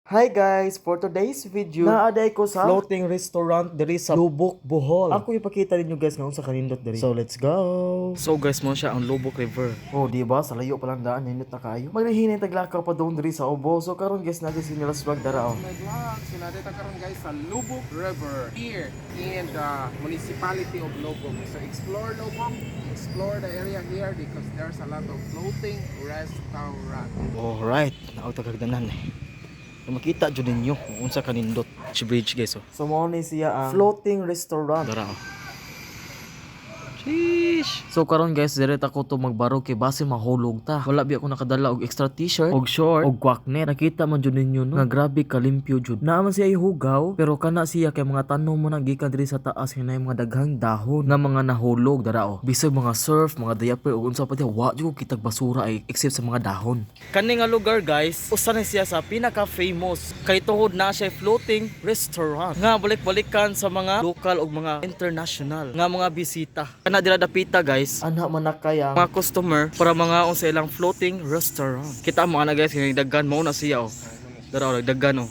Hi guys, for today's video, naaday ko sa floating restaurant diri sa Lubok, Bohol. Ako ipakita ninyo guys nga sa kanindot diri. So let's go. So guys, mo siya ang Lubok River. Oh, di ba? Sa layo pa lang daan, nindot na kayo. Magnahinay taglakaw pa doon diri sa Obo. So karon guys natin sinilas vlog dara oh. My vlog, sila dito karon guys sa Lubok River here in the municipality of Lubok. So explore Lubok, explore the area here because there's a lot of floating restaurant. Alright, nautagagdanan eh. Makita jud ninyo kung unsa kanindot. Si bridge guys oh. So mo ni siya ang floating restaurant. Dara oh. Sheesh. So karon guys, direct ako to magbaro kay base mahulog ta. Wala bi ako nakadala og extra t-shirt, og short, og quacknet. Nakita man jud ninyo no nga grabe kalimpyo jud. Naa man siya ihugaw, pero kana siya kay mga tanom mo nang gikan diri sa taas hinay mga daghang dahon nga mga nahulog dara oh. Bisag mga surf, mga diaper ug unsa pa diha wa jud kitag basura ay except sa mga dahon. Kani nga lugar guys, usa na siya sa pinaka famous kay tuhod na siya floating restaurant nga balik-balikan sa mga local ug mga international nga mga bisita. Na dira dapita guys Anak man na kaya mga customer para mga sa ilang floating restaurant. Kita mo ana guys kini daggan mo na siya oh. Dara oh daggan oh.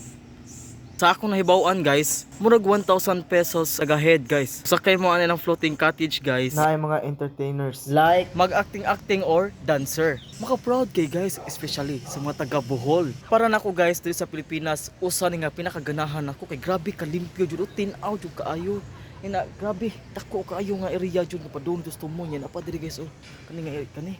Sa akong nahibaw-an guys, murag 1,000 pesos sa head guys. Sakay mo ana ng floating cottage guys. na ay mga entertainers like Mag-acting or dancer. Maka-proud kay guys, especially sa mga taga Bohol. Para nako guys dito sa Pilipinas, usa ni nga pinakaganahan ako kay grabe kalimpyo jud, tin-out jud kaayo. Ina grabe dako kaayo nga area jud pa doon gusto mo yan apa diri guys oh. Kani nga kani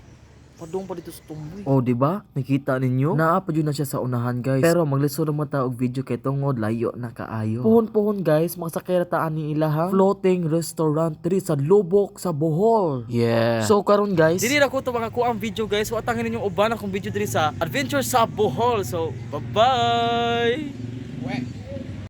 padung pa dito sa tumboy. Oh, di ba? Nakita ninyo? Naa pa jud na siya sa unahan, guys. Pero maglisod naman ta og video kay tungod layo na kaayo. Puhon guys, magsakay ta ani ilahang floating restaurant diri sa Lubok sa Bohol. Yeah. So karon guys, dili ra ko to makakuha ang video guys. Wa tangin ninyong uban akong video diri sa Adventure sa Bohol. So, bye-bye.